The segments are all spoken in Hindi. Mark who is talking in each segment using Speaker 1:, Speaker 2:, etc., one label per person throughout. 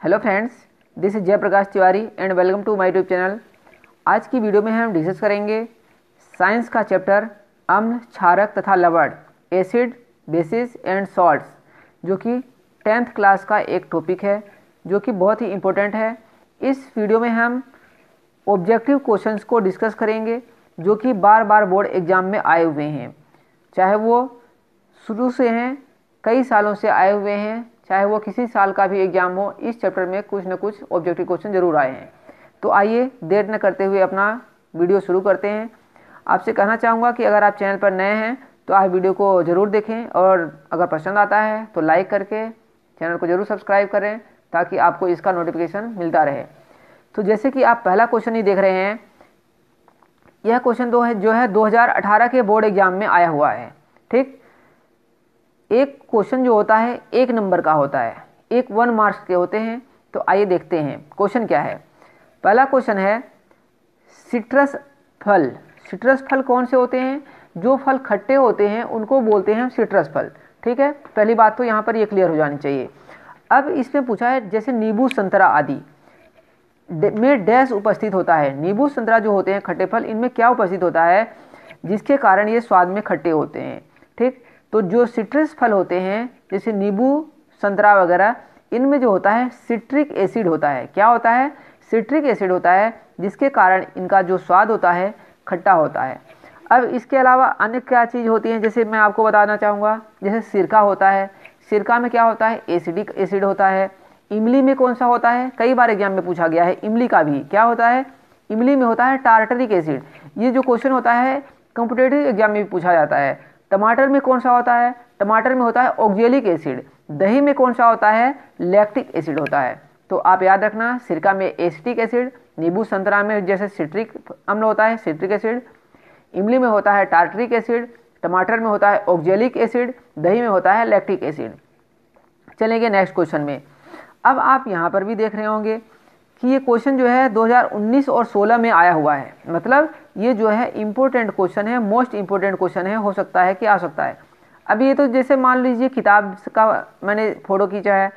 Speaker 1: Hello friends, this is Jayprakash Tiwari and welcome to my YouTube channel. आज की वीडियो में हम डिस्कस करेंगे साइंस का चैप्टर अम्ल, क्षारक तथा लवण, एसिड, बेसिस एंड सॉल्ट्स, जो कि 10th क्लास का एक टॉपिक है जो कि बहुत ही इम्पोर्टेंट है। इस वीडियो में हम ऑब्जेक्टिव क्वेश्चंस को डिस्कस करेंगे जो कि बार बार बोर्ड एग्ज़ाम में आए हुए हैं, चाहे वो शुरू से हैं, कई सालों से आए हुए हैं, चाहे वो किसी साल का भी एग्जाम हो। इस चैप्टर में कुछ न कुछ ऑब्जेक्टिव क्वेश्चन जरूर आए हैं। तो आइए देर न करते हुए अपना वीडियो शुरू करते हैं। आपसे कहना चाहूँगा कि अगर आप चैनल पर नए हैं तो आप वीडियो को ज़रूर देखें और अगर पसंद आता है तो लाइक करके चैनल को ज़रूर सब्सक्राइब करें ताकि आपको इसका नोटिफिकेशन मिलता रहे। तो जैसे कि आप पहला क्वेश्चन ही देख रहे हैं, यह क्वेश्चन जो है 2018 के बोर्ड एग्जाम में आया हुआ है। ठीक, एक क्वेश्चन जो होता है 1 नंबर का होता है, 1 मार्क्स के होते हैं। तो आइए देखते हैं क्वेश्चन क्या है। पहला क्वेश्चन है सिट्रस फल। सिट्रस फल कौन से होते हैं? जो फल खट्टे होते हैं उनको बोलते हैं सिट्रस फल। ठीक है, पहली बात तो यहाँ पर ये क्लियर हो जानी चाहिए। अब इसमें पूछा है जैसे नींबू, संतरा आदि में डैश उपस्थित होता है। नींबू, संतरा जो होते हैं खट्टे फल, इनमें क्या उपस्थित होता है जिसके कारण ये स्वाद में खट्टे होते हैं। ठीक, तो जो सिट्रस फल होते हैं जैसे नींबू, संतरा वगैरह, इनमें जो होता है सिट्रिक एसिड होता है। क्या होता है? सिट्रिक एसिड होता है, जिसके कारण इनका जो स्वाद होता है खट्टा होता है। अब इसके अलावा अन्य क्या चीज़ होती है, जैसे मैं आपको बताना चाहूँगा, जैसे सिरका होता है। सिरका में क्या होता है? एसिडिक एसिड होता है। इमली में कौन सा होता है? कई बार एग्जाम में पूछा गया है, इमली का भी क्या होता है? इमली में होता है टार्टरिक एसिड। ये जो क्वेश्चन होता है कॉम्पिटेटिव एग्जाम में भी पूछा जाता है। टमाटर में कौन सा होता है? टमाटर में होता है ऑक्जेलिक एसिड। दही में कौन सा होता है? लैक्टिक एसिड होता है। तो आप याद रखना, सिरका में एसिटिक एसिड, नींबू संतरा में जैसे सिट्रिक अम्ल होता है सिट्रिक एसिड, इमली में होता है टार्टरिक एसिड, टमाटर में होता है ऑक्जेलिक एसिड, दही में होता है लैक्टिक एसिड। चलेंगे नेक्स्ट क्वेश्चन में। अब आप यहाँ पर भी देख रहे होंगे कि ये क्वेश्चन जो है 2019 और 16 में आया हुआ है। मतलब ये जो है इम्पोर्टेंट क्वेश्चन है, मोस्ट इम्पोर्टेंट क्वेश्चन है, हो सकता है कि आ सकता है। अब ये तो जैसे मान लीजिए किताब का मैंने फ़ोटो खींचा है,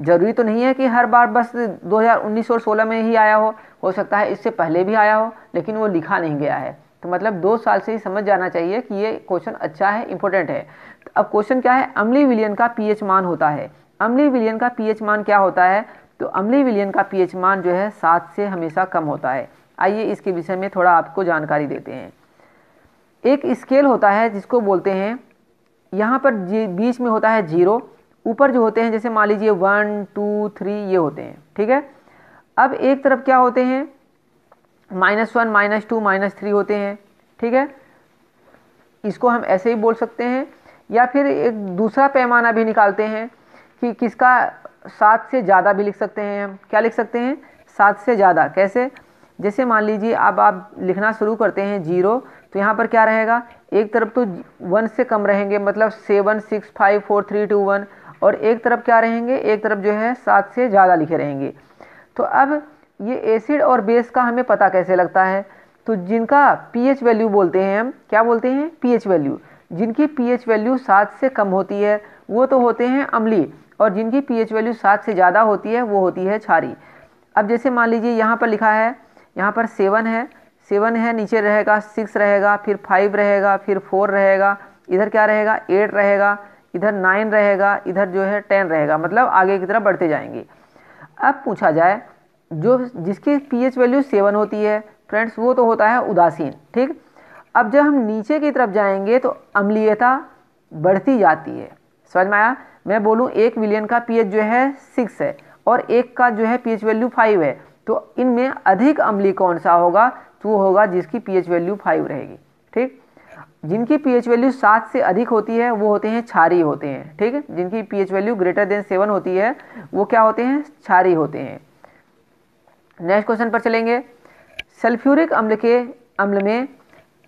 Speaker 1: ज़रूरी तो नहीं है कि हर बार बस 2019 और 16 में ही आया हो सकता है इससे पहले भी आया हो, लेकिन वो लिखा नहीं गया है। तो मतलब 2 साल से ही समझ जाना चाहिए कि ये क्वेश्चन अच्छा है, इंपॉर्टेंट है। तो अब क्वेश्चन क्या है? अम्लीय विलयन का पीएच मान होता है। अम्लीय विलयन का पीएच मान क्या होता है? तो अम्लीय विलयन का पीएच मान जो है 7 से हमेशा कम होता है। आइए इसके विषय में थोड़ा आपको जानकारी देते हैं। एक स्केल होता है जिसको बोलते हैं, यहाँ पर बीच में होता है 0, ऊपर जो होते हैं जैसे मान लीजिए 1, 2, 3 ये होते हैं। ठीक है, अब एक तरफ क्या होते हैं? -1, -2, -3 होते हैं। ठीक है, इसको हम ऐसे ही बोल सकते हैं, या फिर एक दूसरा पैमाना भी निकालते हैं कि किसका 7 से ज़्यादा भी लिख सकते हैं। हम क्या लिख सकते हैं? 7 से ज़्यादा। कैसे? जैसे मान लीजिए अब आप लिखना शुरू करते हैं 0, तो यहाँ पर क्या रहेगा? एक तरफ तो 1 से कम रहेंगे, मतलब 7, 6, 5, 4, 3, 2, 1, और एक तरफ क्या रहेंगे? एक तरफ जो है 7 से ज़्यादा लिखे रहेंगे। तो अब ये एसिड और बेस का हमें पता कैसे लगता है? तो जिनका पीएच वैल्यू बोलते हैं, हम क्या बोलते हैं? PH value. जिनकी पीएच वैल्यू 7 से कम होती है वो तो होते हैं अम्लीय, और जिनकी पीएच वैल्यू 7 से ज़्यादा होती है वो होती है क्षारीय। अब जैसे मान लीजिए यहाँ पर लिखा है, यहाँ पर 7 है, नीचे रहेगा 6 रहेगा, फिर 5 रहेगा, फिर 4 रहेगा, इधर क्या रहेगा? 8 रहेगा, इधर 9 रहेगा, इधर जो है 10 रहेगा, मतलब आगे की तरफ बढ़ते जाएंगे। अब पूछा जाए जो जिसकी पीएच वैल्यू 7 होती है फ्रेंड्स, वो तो होता है उदासीन। ठीक, अब जब हम नीचे की तरफ जाएंगे तो अम्लीयता बढ़ती जाती है। समझ में आया? मैं बोलूँ 1 विलियन का पीएच जो है 6 है और एक का जो है पीएच वैल्यू 5 है, तो इनमें अधिक अम्लीय कौन सा होगा? तो वो होगा जिसकी पीएच वैल्यू 5 रहेगी। ठीक, जिनकी पीएच वैल्यू 7 से अधिक होती है वो होते हैं क्षारीय होते हैं। ठीक है, जिनकी पीएच वैल्यू ग्रेटर देन 7 होती है वो क्या होते हैं? क्षारीय होते हैं। नेक्स्ट क्वेश्चन पर चलेंगे। सल्फ्यूरिक अम्ल में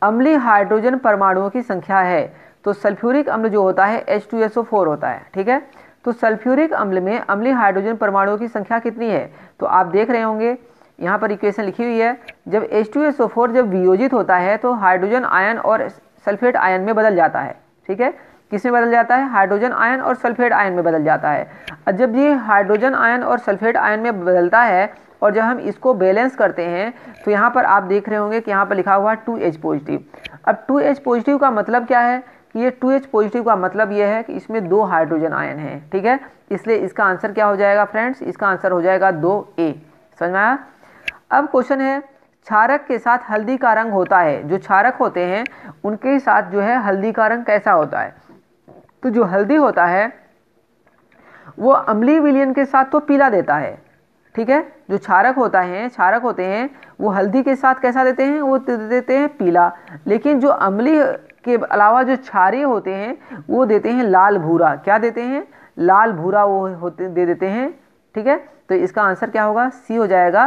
Speaker 1: अम्लीय हाइड्रोजन परमाणुओं की संख्या है। तो सल्फ्यूरिक अम्ल जो होता है H2SO4 होता है। ठीक है, तो सल्फ्यूरिक अम्ल में अम्लीय हाइड्रोजन परमाणुओं की संख्या कितनी है? तो आप देख रहे होंगे यहाँ पर इक्वेशन लिखी हुई है। जब H2SO4 जब वियोजित होता है तो हाइड्रोजन आयन और सल्फेट आयन में बदल जाता है। ठीक है, किस में बदल जाता है, हाइड्रोजन आयन और सल्फेट आयन में बदल जाता है। और जब ये हाइड्रोजन आयन और सल्फेट आयन में बदलता है और जब हम इसको बैलेंस करते हैं तो यहाँ पर आप देख रहे होंगे कि यहाँ पर लिखा हुआ है 2H पॉजिटिव। अब 2H पॉजिटिव का मतलब क्या है कि ये 2H पॉजिटिव का मतलब ये है कि इसमें 2 हाइड्रोजन आयन हैं, ठीक है। इसलिए इसका आंसर क्या हो जाएगा फ्रेंड्स, इसका आंसर हो जाएगा 2A। समझ में आया। अब क्वेश्चन है, क्षारक के साथ हल्दी का रंग होता है, जो क्षारक होते हैं उनके साथ जो है हल्दी का रंग कैसा होता है। तो जो हल्दी होता है वो अम्लीय विलयन के साथ तो पीला देता है, ठीक है। जो क्षारक होते हैं वो हल्दी के साथ कैसा देते हैं, वो देते हैं पीला। लेकिन जो अम्लीय के अलावा जो क्षारीय होते हैं वो देते हैं लाल भूरा। क्या देते हैं, लाल भूरा वो दे देते हैं, ठीक है। तो इसका आंसर क्या होगा, सी हो जाएगा,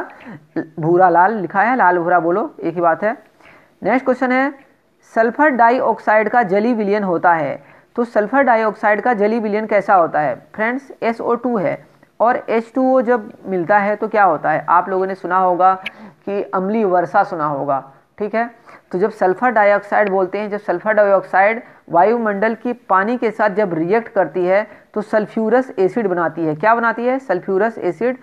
Speaker 1: भूरा लाल लिखा है, लाल भूरा बोलो एक ही बात है। नेक्स्ट क्वेश्चन है, सल्फर डाइऑक्साइड का जलीय विलयन होता है। तो सल्फर डाइऑक्साइड का जलीय विलयन कैसा होता है फ्रेंड्स, SO2 है और H2O जब मिलता है तो क्या होता है, आप लोगों ने सुना होगा कि अम्लीय वर्षा सुना होगा, ठीक है। तो जब सल्फर डाइऑक्साइड बोलते हैं, जब सल्फर डाइऑक्साइड वायुमंडल की पानी के साथ जब रिएक्ट करती है तो सल्फ्यूरस एसिड बनाती है। क्या बनाती है, सल्फ्यूरस एसिड।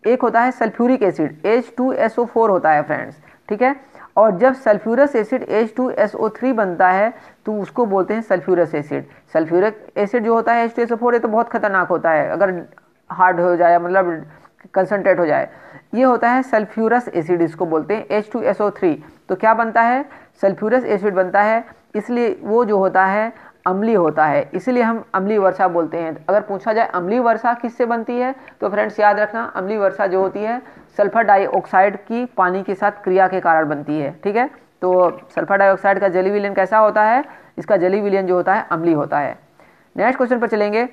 Speaker 1: एक होता है सल्फ्यूरिक एसिड, H2SO4 होता है फ्रेंड्स, ठीक है। और जब सल्फ्यूरस एसिड H2SO3 बनता है तो उसको बोलते हैं सल्फ्यूरस एसिड। सल्फ्यूरिक एसिड जो होता है H2SO4 ये तो बहुत खतरनाक होता है, अगर हार्ड हो जाए मतलब कंसनट्रेट हो जाए, ये होता है सल्फ्यूरस एसिड, इसको बोलते हैं H2SO3। तो क्या बनता है, सल्फ्यूरस एसिड बनता है, इसलिए वो जो होता है अम्लीय होता है, इसलिए हम अम्लीय वर्षा बोलते हैं। अगर पूछा जाए अम्लीय वर्षा किससे बनती है तो फ्रेंड्स याद रखना, अम्लीय वर्षा जो होती है सल्फर डाइऑक्साइड की पानी के साथ क्रिया के कारण बनती है, ठीक है। तो सल्फर डाइऑक्साइड का जलीय विलयन कैसा होता है, इसका जलीय विलयन जो होता है अम्लीय होता है। नेक्स्ट क्वेश्चन पर चलेंगे,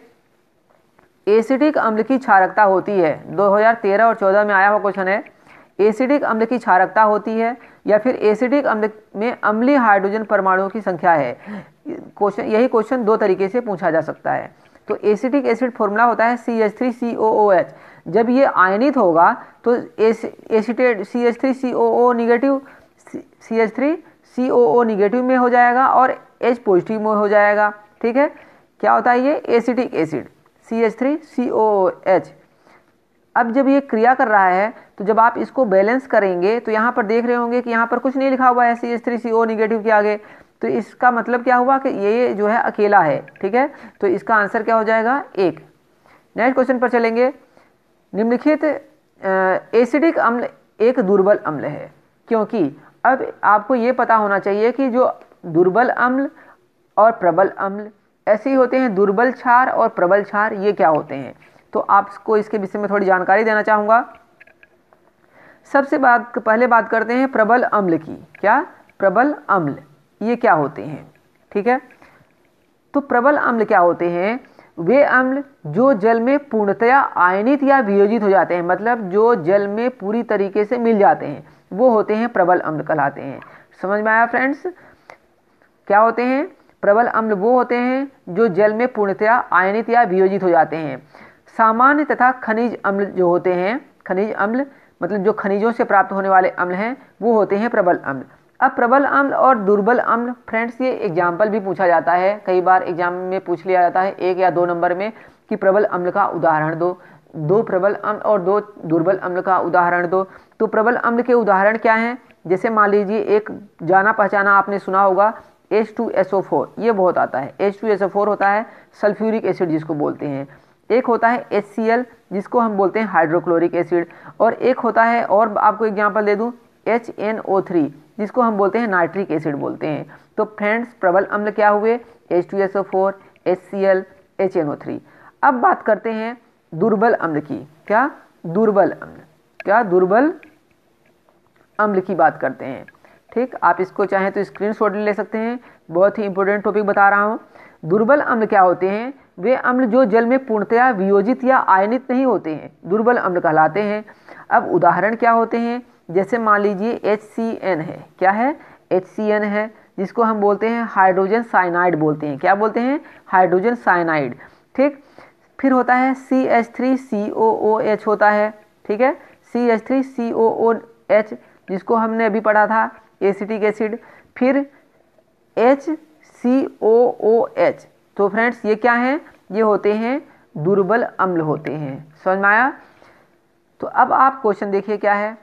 Speaker 1: एसिडिक अम्ल की क्षारकता होती है। 2013 और 14 में आया हुआ क्वेश्चन है, एसिडिक अम्ल की क्षारकता होती है या फिर एसिडिक अम्ल में अम्लीय हाइड्रोजन परमाणुओं की संख्या है। क्वेश्चन, यही क्वेश्चन दो तरीके से पूछा जा सकता है। तो एसिटिक एसिड फॉर्मूला होता है CH3COOH। जब ये आयनित होगा तो acetate CH3COO negative CH3COO negative में हो जाएगा और H पॉजिटिव में हो जाएगा, ठीक है। क्या होता है ये एसिटिक एसिड CH3COOH। अब जब ये क्रिया कर रहा है तो जब आप इसको बैलेंस करेंगे तो यहाँ पर देख रहे होंगे कि यहाँ पर कुछ नहीं लिखा हुआ है CH3CO निगेटिव के आगे, तो इसका मतलब क्या हुआ कि ये जो है अकेला है, ठीक है। तो इसका आंसर क्या हो जाएगा, 1। नेक्स्ट क्वेश्चन पर चलेंगे, निम्नलिखित एसिडिक अम्ल एक दुर्बल अम्ल है, क्योंकि अब आपको ये पता होना चाहिए कि जो दुर्बल अम्ल और प्रबल अम्ल ऐसे ही होते हैं, दुर्बल क्षार और प्रबल क्षार ये क्या होते हैं। तो आपको इसके विषय में थोड़ी जानकारी देना चाहूँगा। सबसे पहले बात करते हैं प्रबल अम्ल की। क्या, प्रबल अम्ल ये क्या होते हैं, ठीक है। तो प्रबल अम्ल क्या होते हैं, वे अम्ल जो जल में पूर्णतया आयनित या वियोजित हो जाते हैं, मतलब जो जल में पूरी तरीके से मिल जाते हैं, वो होते हैं प्रबल अम्ल कहलाते हैं। समझ में आया फ्रेंड्स, क्या होते हैं प्रबल अम्ल, वो होते हैं जो जल में पूर्णतया आयनित या वियोजित हो जाते हैं। सामान्य तथा खनिज अम्ल जो होते हैं, खनिज अम्ल मतलब जो खनिजों से प्राप्त होने वाले अम्ल हैं वो होते हैं प्रबल अम्ल। अब प्रबल अम्ल और दुर्बल अम्ल फ्रेंड्स ये एग्जाम्पल भी पूछा जाता है, कई बार एग्जाम में पूछ लिया जाता है 1 या 2 नंबर में कि प्रबल अम्ल का उदाहरण दो, 2 प्रबल अम्ल और 2 दुर्बल अम्ल का उदाहरण दो। तो प्रबल अम्ल के उदाहरण क्या हैं, जैसे मान लीजिए एक जाना पहचाना आपने सुना होगा H2SO4, ये बहुत आता है। H2SO4 होता है सल्फ्यूरिक एसिड जिसको बोलते हैं। एक होता है HCl जिसको हम बोलते हैं हाइड्रोक्लोरिक एसिड, और एक होता है, और आपको एग्जांपल दे दूं, HNO3 जिसको हम बोलते हैं नाइट्रिक एसिड बोलते हैं। तो फ्रेंड्स प्रबल अम्ल क्या हुए, H2SO4, HCl, HNO3। अब बात करते हैं दुर्बल अम्ल की। क्या, दुर्बल अम्ल, क्या दुर्बल अम्ल की बात करते हैं, ठीक। आप इसको चाहें तो स्क्रीनशॉट ले सकते हैं, बहुत ही इंपॉर्टेंट टॉपिक बता रहा हूँ। दुर्बल अम्ल क्या होते हैं, वे अम्ल जो जल में पूर्णतया वियोजित या आयनित नहीं होते हैं, दुर्बल अम्ल कहलाते हैं। अब उदाहरण क्या होते हैं, जैसे मान लीजिए HCN है। क्या है, HCN है जिसको हम बोलते हैं हाइड्रोजन साइनाइड बोलते हैं। क्या बोलते हैं, हाइड्रोजन साइनाइड, ठीक। फिर होता है CH3COOH होता है, ठीक है, CH3COOH जिसको हमने अभी पढ़ा था एसिटिक एसिड। फिर HCOOH तो फ्रेंड्स ये क्या हैं, ये होते हैं दुर्बल अम्ल होते हैं। समझ में आया? तो अब आप क्वेश्चन देखिए क्या है,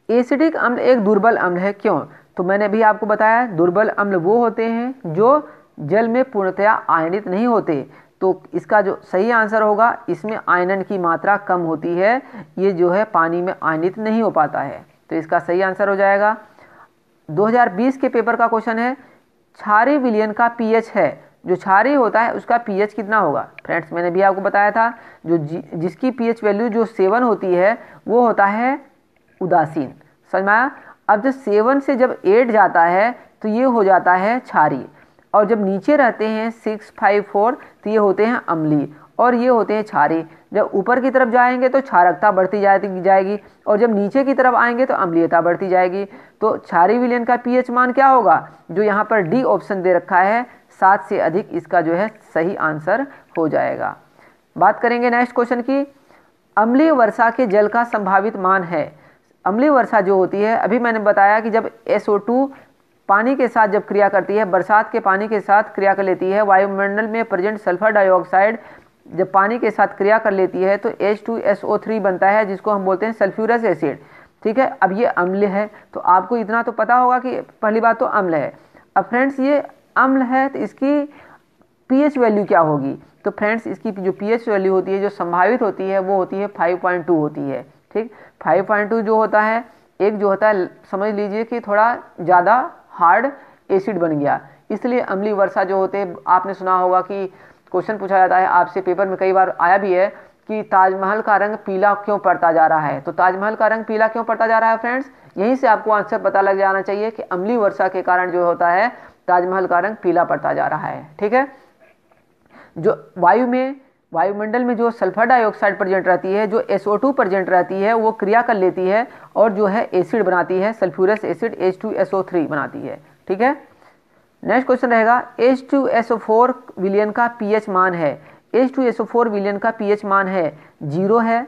Speaker 1: एसिडिक अम्ल एक दुर्बल अम्ल है, क्यों? तो मैंने भी आपको बताया दुर्बल अम्ल वो होते हैं जो जल में पूर्णतया आयनित नहीं होते। तो इसका जो सही आंसर होगा, इसमें आयनन की मात्रा कम होती है, ये जो है पानी में आयनित नहीं हो पाता है। तो इसका सही आंसर हो जाएगा 2020 के पेपर का क्वेश्चन है, क्षारीय विलयन का पीएच है, जो क्षारीय होता है उसका पीएच कितना होगा? फ्रेंड्स मैंने भी आपको बताया था जो जिसकी पीएच वैल्यू जो 7 होती है वो होता है उदासीन। समझ में आया? अब जब 7 से जब 8 जाता है तो ये हो जाता है क्षारीय, और जब नीचे रहते हैं 6, 5, 4 तो ये होते हैं अम्लीय, और ये होते हैं क्षारीय। जब ऊपर की तरफ जाएंगे तो क्षारकता बढ़ती जाएगी, और जब नीचे की तरफ आएंगे तो अम्लीयता बढ़ती जाएगी। तो क्षारीय विलयन का पीएच मान क्या होगा? जो यहाँ पर डी ऑप्शन दे रखा है 7 से अधिक, इसका जो है सही आंसर हो जाएगा। बात करेंगे नेक्स्ट क्वेश्चन की, अम्लीय वर्षा के जल का संभावित मान है। अम्लीय वर्षा जो होती है, अभी मैंने बताया कि जब SO2 पानी के साथ जब क्रिया करती है, बरसात के पानी के साथ क्रिया कर लेती है, वायुमंडल में प्रेजेंट सल्फर डाइऑक्साइड जब पानी के साथ क्रिया कर लेती है तो H2SO3 बनता है, जिसको हम बोलते हैं सल्फ्यूरस एसिड। ठीक है, अब ये अम्ल है, तो आपको इतना तो पता होगा कि पहली बात तो अम्ल है। अब फ्रेंड्स ये अम्ल है तो इसकी पीएच वैल्यू क्या होगी? तो फ्रेंड्स इसकी जो पीएच वैल्यू होती है, जो संभावित होती है, वो होती है 5.2 होती है। ठीक, 5.2 जो होता है, एक जो होता है समझ लीजिए कि थोड़ा ज़्यादा हार्ड एसिड बन गया, इसलिए अम्लीय वर्षा जो होते हैं, आपने सुना होगा कि क्वेश्चन पूछा जाता है आपसे, पेपर में कई बार आया भी है कि ताजमहल का रंग पीला क्यों पड़ता जा रहा है। तो ताजमहल का रंग पीला क्यों पड़ता जा रहा है फ्रेंड्स? यहीं से आपको आंसर पता लग जाना चाहिए कि अम्लीय वर्षा के कारण जो होता है ताजमहल का रंग पीला पड़ता जा रहा है। ठीक है, जो वायुमंडल में जो सल्फर डाइऑक्साइड प्रेजेंट रहती है, जो SO2 प्रेजेंट रहती है, वो क्रिया कर लेती है और जो है एसिड बनाती है, सल्फ्यूरस एसिड H2SO3 बनाती है। ठीक है, नेक्स्ट क्वेश्चन रहेगा, H2SO4 विलयन का पीएच मान है। H2SO4 विलयन का पीएच मान है 0 है,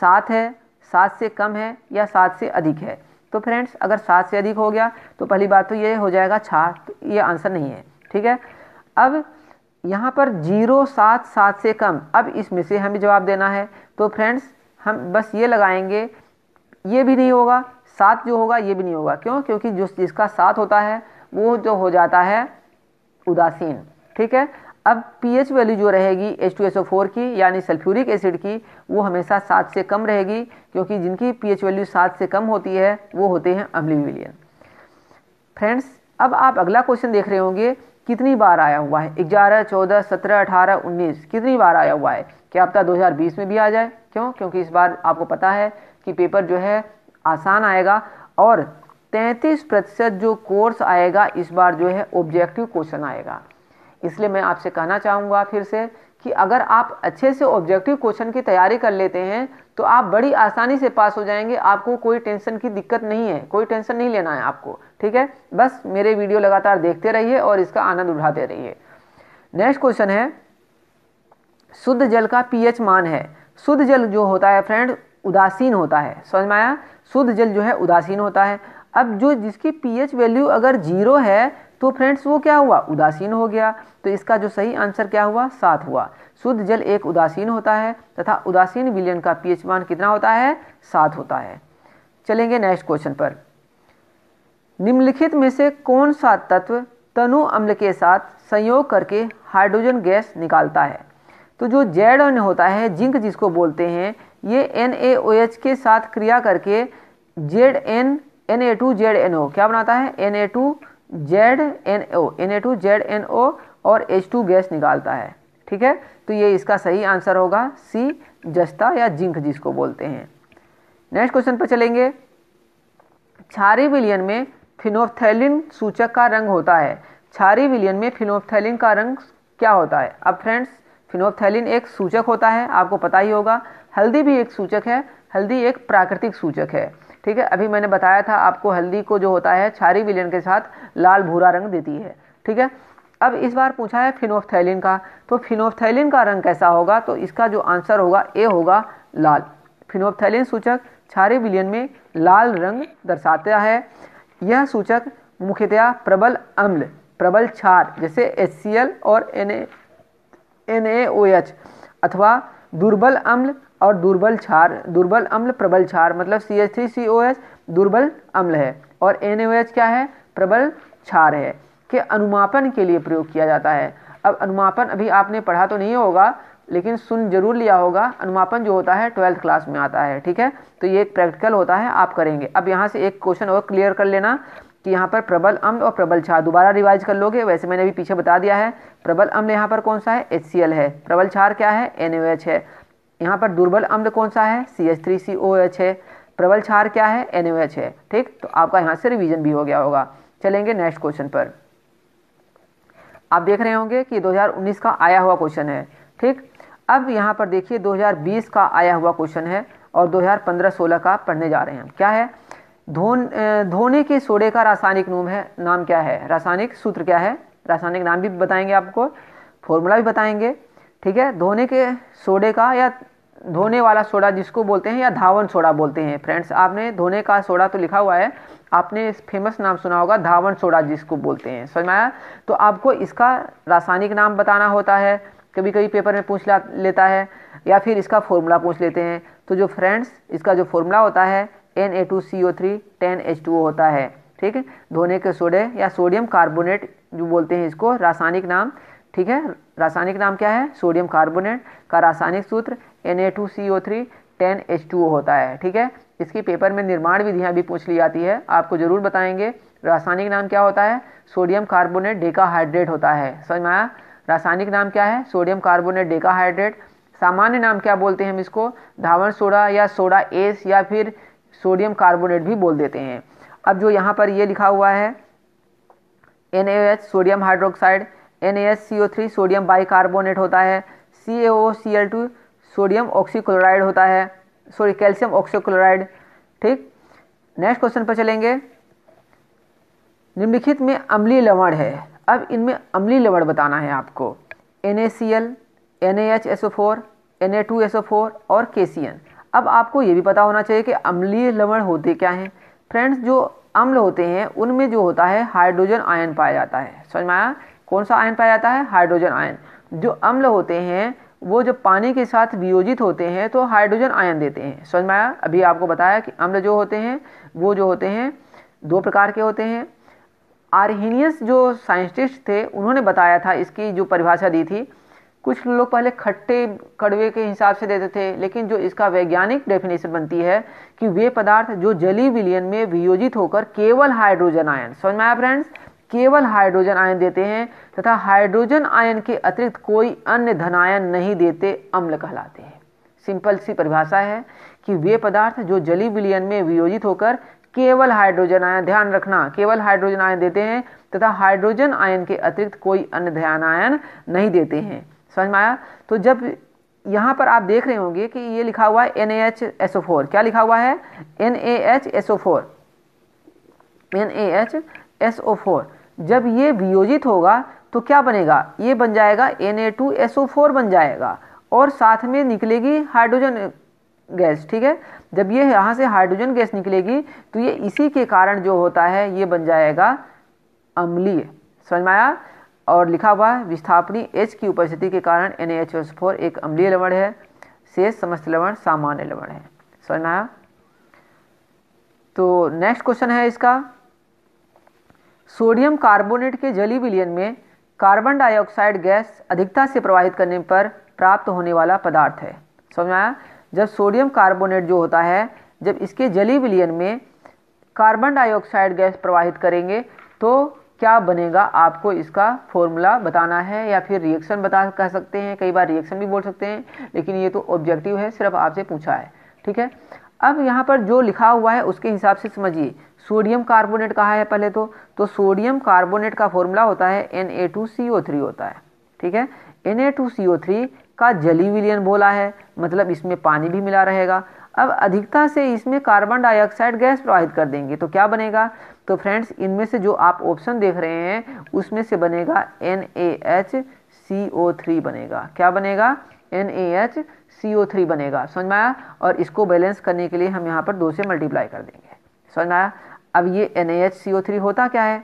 Speaker 1: 7 है, 7 से कम है, या 7 से अधिक है। तो फ्रेंड्स अगर 7 से अधिक हो गया तो पहली बात तो ये हो जाएगा क्षार, तो ये आंसर नहीं है। ठीक है, अब यहाँ पर 0, 7, 7 से कम, अब इसमें से हमें जवाब देना है। तो फ्रेंड्स हम बस ये लगाएंगे, ये भी नहीं होगा, 7 जो होगा ये भी नहीं होगा। क्यों? क्योंकि जो जिसका 7 होता है वो जो हो जाता है उदासीन। ठीक है, अब पीएच वैल्यू जो रहेगी H2SO4 की यानी सल्फ्यूरिक एसिड की, वो हमेशा 7 से कम रहेगी, क्योंकि जिनकी पीएच वैल्यू 7 से कम होती है वो होते हैं अम्लीय विलयन। फ्रेंड्स अब आप अगला क्वेश्चन देख रहे होंगे, कितनी बार आया हुआ है? 11, 14, 17, 18, 19 कितनी बार आया हुआ है? क्या पता 2020 में भी आ जाए। क्यों? क्योंकि इस बार आपको पता है कि पेपर जो है आसान आएगा, और 33% जो कोर्स आएगा इस बार जो है ऑब्जेक्टिव क्वेश्चन आएगा। इसलिए मैं आपसे कहना चाहूँगा फिर से कि अगर आप अच्छे से ऑब्जेक्टिव क्वेश्चन की तैयारी कर लेते हैं तो आप बड़ी आसानी से पास हो जाएंगे। आपको कोई टेंशन की दिक्कत नहीं है, कोई टेंशन नहीं लेना है आपको। ठीक है, बस मेरे वीडियो लगातार देखते रहिए और इसका आनंद उठाते रहिए। नेक्स्ट क्वेश्चन है, शुद्ध जल का पीएच मान है। शुद्ध जल जो होता है फ्रेंड उदासीन होता है। समझ में आया? शुद्ध जल जो है उदासीन होता है। अब जो जिसकी पीएच वैल्यू अगर 0 है तो फ्रेंड्स वो क्या हुआ? उदासीन हो गया। तो इसका जो सही आंसर क्या हुआ? 7 हुआ। शुद्ध जल एक उदासीन होता है तथा उदासीन विलयन का पीएच मान कितना होता है? 7 होता है। चलेंगे नेक्स्ट क्वेश्चन पर। निम्नलिखित में से कौन सा तत्व तनु अम्ल के साथ संयोग करके हाइड्रोजन गैस निकालता है? तो जो ZN होता है, जिंक जिसको बोलते हैं, ये NaOH के साथ क्रिया करके Na2ZNO क्या बनाता है? Na2ZNO और H2 गैस निकालता है। ठीक है, तो ये इसका सही आंसर होगा C, जस्ता या जिंक जिसको बोलते हैं। नेक्स्ट क्वेश्चन पर चलेंगे। क्षारीय विलयन में फिनोल्फ्थैलीन सूचक का रंग होता है। क्षारीय विलयन में फिनोल्फ्थैलीन का रंग क्या होता है? अब फ्रेंड्स फिनोल्फ्थैलीन एक सूचक होता है, आपको पता ही होगा। हल्दी भी एक सूचक है, हल्दी एक प्राकृतिक सूचक है। ठीक है, अभी मैंने बताया था आपको, हल्दी को जो होता है क्षारीय विलयन के साथ लाल भूरा रंग देती है। ठीक है, अब इस बार पूछा है फिनोल्फ्थैलीन का, तो फिनोल्फ्थैलीन का रंग कैसा होगा? तो इसका जो आंसर होगा ए होगा, लाल। फिनोल्फ्थैलीन सूचक क्षारीय विलयन में लाल रंग दर्शाता है। यह सूचक मुख्यतया प्रबल अम्ल प्रबल क्षार जैसे HCl और NaOH, अथवा दुर्बल अम्ल और दुर्बल क्षार, दुर्बल अम्ल प्रबल क्षार, मतलब CH3COH दुर्बल अम्ल है और NaOH क्या है, प्रबल क्षार है, के अनुमापन के लिए प्रयोग किया जाता है। अब अनुमापन अभी आपने पढ़ा तो नहीं होगा, लेकिन सुन जरूर लिया होगा। अनुमापन जो होता है 12th क्लास में आता है, ठीक है। तो ये एक प्रैक्टिकल होता है, आप करेंगे। अब यहाँ से एक क्वेश्चन और क्लियर कर लेना कि यहाँ पर प्रबल अम्ल और प्रबल क्षार दोबारा रिवाइज कर लोगे, वैसे मैंने अभी पीछे बता दिया है। प्रबल अम्ल यहाँ पर कौन सा है, HCl है। प्रबल क्षार क्या है, NaOH है। यहाँ पर दुर्बल अम्ल कौन सा है, CH3COH है। प्रबल क्षार क्या है, NaOH है। ठीक, तो आपका यहाँ से रिवीजन भी हो गया होगा। चलेंगे नेक्स्ट क्वेश्चन पर। आप देख रहे होंगे कि 2019 का आया हुआ क्वेश्चन है, ठीक। अब यहाँ पर देखिए 2020 का आया हुआ क्वेश्चन है और 2015-16 का पढ़ने जा रहे हैं। क्या है, धोने के सोडे का रासायनिक नाम क्या है, रासायनिक सूत्र क्या है, रासायनिक नाम भी बताएंगे आपको, फॉर्मूला भी बताएंगे, ठीक है। धोने के सोडे का, या धोने वाला सोडा जिसको बोलते हैं, या धावन सोडा बोलते हैं। फ्रेंड्स, आपने धोने का सोडा तो लिखा हुआ है, आपने फेमस नाम सुना होगा धावन सोडा जिसको बोलते हैं, समझ में आया। तो आपको इसका रासायनिक नाम बताना होता है, कभी कभी पेपर में पूछ लेता है, या फिर इसका फॉर्मूला पूछ लेते हैं। तो जो फ्रेंड्स इसका जो फॉर्मूला होता है Na2CO3 10H2O होता है, ठीक है। धोने के सोडे या सोडियम कार्बोनेट जो बोलते हैं इसको, रासायनिक नाम, ठीक है। रासायनिक नाम क्या है, सोडियम कार्बोनेट का रासायनिक सूत्र Na2CO3 10H2O होता है, ठीक है। इसकी पेपर में निर्माण विधियाँ भी पूछ ली जाती है, आपको जरूर बताएंगे। रासायनिक नाम क्या होता है, सोडियम कार्बोनेट डेकाहाइड्रेट होता है, समझ में आया। रासायनिक नाम क्या है, सोडियम कार्बोनेट डेकाहाइड्रेट। सामान्य नाम क्या बोलते हैं हम इसको, धावन सोडा या सोडा एस या फिर सोडियम कार्बोनेट भी बोल देते हैं। अब जो यहाँ पर ये लिखा हुआ है NaOH sodium hydroxide, NaHCO3 sodium bicarbonate होता है, CaOCl2 सोडियम ऑक्सीक्लोराइड होता है, सॉरी कैल्शियम ऑक्सीक्लोराइड, ठीक। नेक्स्ट क्वेश्चन पर चलेंगे। निम्नलिखित में अम्लीय लवण है, अब इनमें अम्लीय लवण बताना है आपको। NaCl, NaHSO4, Na2SO4 और KCN। अब आपको ये भी पता होना चाहिए कि अम्लीय लवण होते क्या हैं। फ्रेंड्स, जो अम्ल होते हैं उनमें जो होता है हाइड्रोजन आयन पाया जाता है, समझ में आया। कौन सा आयन पाया जाता है, हाइड्रोजन आयन। जो अम्ल होते हैं वो जब पानी के साथ वियोजित होते हैं तो हाइड्रोजन आयन देते हैं, समझ में आया। अभी आपको बताया कि अम्ल जो होते हैं वो जो होते हैं दो प्रकार के होते हैं। आर्हेनियस जो साइंटिस्ट थे उन्होंने बताया था, इसकी जो परिभाषा दी थी। कुछ लोग पहले खट्टे कड़वे के हिसाब से देते थे, लेकिन जो इसका वैज्ञानिक डेफिनेशन बनती है कि वे पदार्थ जो जलीय विलयन में वियोजित होकर केवल हाइड्रोजन आयन, समझ में आया फ्रेंड्स, केवल हाइड्रोजन आयन देते हैं तथा हाइड्रोजन आयन के अतिरिक्त कोई अन्य धनायन नहीं देते, अम्ल कहलाते हैं। सिंपल सी परिभाषा है कि वे पदार्थ जो जलीय विलयन में वियोजित होकर केवल हाइड्रोजन आयन, ध्यान रखना, केवल हाइड्रोजन आयन देते हैं तथा हाइड्रोजन आयन के अतिरिक्त कोई अन्य धनायन नहीं देते हैं, समझ में आया। तो जब यहाँ पर आप देख रहे होंगे कि ये लिखा हुआ है NaHSO4, क्या लिखा हुआ है, NaHSO4, NaHSO4। जब ये वियोजित होगा तो क्या बनेगा, ये बन जाएगा Na2SO4 बन जाएगा और साथ में निकलेगी हाइड्रोजन गैस, ठीक है। जब ये यहाँ से हाइड्रोजन गैस निकलेगी तो ये इसी के कारण जो होता है ये बन जाएगा अम्लीय, समझ में आया। और लिखा हुआ है विस्थापनी H की उपस्थिति के कारण NaHSO4 एक अम्लीय लवण है, शेष समस्त लवण सामान्य लवण है, समझ में आया। तो नेक्स्ट क्वेश्चन है इसका, सोडियम कार्बोनेट के जलीय विलयन में कार्बन डाइऑक्साइड गैस अधिकता से प्रवाहित करने पर प्राप्त होने वाला पदार्थ है, समझ में आया। जब सोडियम कार्बोनेट जो होता है, जब इसके जलीय विलयन में कार्बन डाइऑक्साइड गैस प्रवाहित करेंगे तो क्या बनेगा, आपको इसका फॉर्मूला बताना है या फिर रिएक्शन कह सकते हैं, कई बार रिएक्शन भी बोल सकते हैं, लेकिन ये तो ऑब्जेक्टिव है, सिर्फ आपसे पूछा है, ठीक है। अब यहाँ पर जो लिखा हुआ है उसके हिसाब से समझिए। सोडियम कार्बोनेट कहा है पहले तो सोडियम कार्बोनेट का फॉर्मूला होता है Na2CO3 होता है, ठीक है। Na2CO3 का जलीय विलयन बोला है, मतलब इसमें पानी भी मिला रहेगा। अब अधिकता से इसमें कार्बन डाइऑक्साइड गैस प्रवाहित कर देंगे तो क्या बनेगा, तो फ्रेंड्स इनमें से जो आप ऑप्शन देख रहे हैं उसमें से बनेगा NaHCO3 बनेगा, क्या बनेगा, NaHCO3 बनेगा, समझ में आया। और इसको बैलेंस करने के लिए हम यहाँ पर 2 से मल्टीप्लाई कर देंगे, समझ में आया। अब ये NaHCO3 होता क्या है,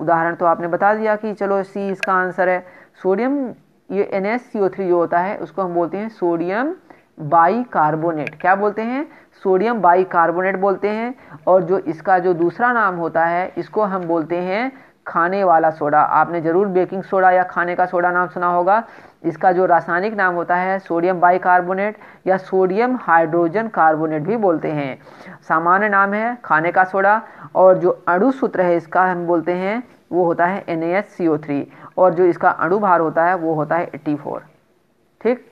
Speaker 1: उदाहरण तो आपने बता दिया कि चलो सी इसका आंसर है। सोडियम, ये NaCO3 जो होता है उसको हम बोलते हैं सोडियम बाइकार्बोनेट। क्या बोलते हैं? सोडियम बाइकार्बोनेट बोलते हैं। और जो इसका जो दूसरा नाम होता है इसको हम बोलते हैं खाने वाला सोडा। आपने जरूर बेकिंग सोडा या खाने का सोडा नाम सुना होगा। इसका जो रासायनिक नाम होता है सोडियम बाइकार्बोनेट या सोडियम हाइड्रोजन कार्बोनेट भी बोलते हैं। सामान्य नाम है खाने का सोडा। और जो अणु सूत्र है इसका हम बोलते हैं वो होता है NaCO3 और जो इसका अणु भार होता है वो होता है 84। ठीक,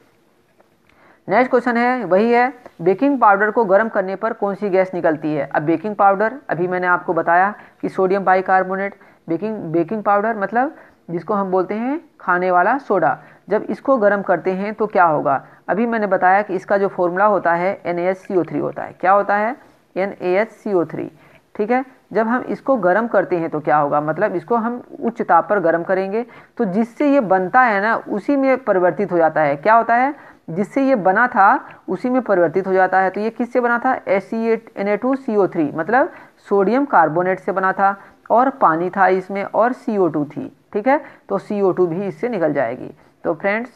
Speaker 1: नेक्स्ट क्वेश्चन है वही है, बेकिंग पाउडर को गर्म करने पर कौन सी गैस निकलती है? अब बेकिंग पाउडर, अभी मैंने आपको बताया कि सोडियम बाइकार्बोनेट, बेकिंग पाउडर मतलब जिसको हम बोलते हैं खाने वाला सोडा, जब इसको गर्म करते हैं तो क्या होगा? अभी मैंने बताया कि इसका जो फॉर्मूला होता है NaCO3 होता है। क्या होता है? NaCO3। ठीक है, जब हम इसको गर्म करते हैं तो क्या होगा? मतलब इसको हम उच्च ताप पर गर्म करेंगे तो जिससे ये बनता है ना उसी में परिवर्तित हो जाता है। क्या होता है? जिससे ये बना था उसी में परिवर्तित हो जाता है। तो ये किससे बना था? Na2CO3 मतलब सोडियम कार्बोनेट से बना था और पानी था इसमें और CO2 थी। ठीक है, तो CO2 भी इससे निकल जाएगी। तो फ्रेंड्स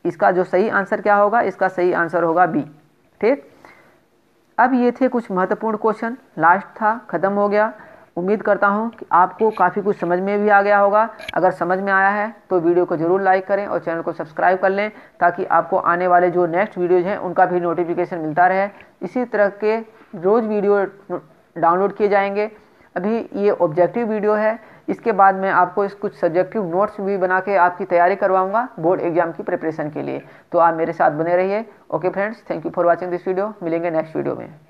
Speaker 1: इसका जो सही आंसर क्या होगा? इसका सही आंसर होगा बी। ठीक, अब ये थे कुछ महत्वपूर्ण क्वेश्चन, लास्ट था, खत्म हो गया। उम्मीद करता हूँ कि आपको काफ़ी कुछ समझ में भी आ गया होगा। अगर समझ में आया है तो वीडियो को ज़रूर लाइक करें और चैनल को सब्सक्राइब कर लें ताकि आपको आने वाले जो नेक्स्ट वीडियोज़ हैं उनका भी नोटिफिकेशन मिलता रहे। इसी तरह के रोज़ वीडियो डाउनलोड किए जाएंगे। अभी ये ऑब्जेक्टिव वीडियो है, इसके बाद मैं आपको कुछ सब्जेक्टिव नोट्स भी बना के आपकी तैयारी करवाऊंगा बोर्ड एग्जाम की प्रिपरेशन के लिए। तो आप मेरे साथ बने रहिए। Okay friends, thank you for watching this video. मिलेंगे नेक्स्ट वीडियो में।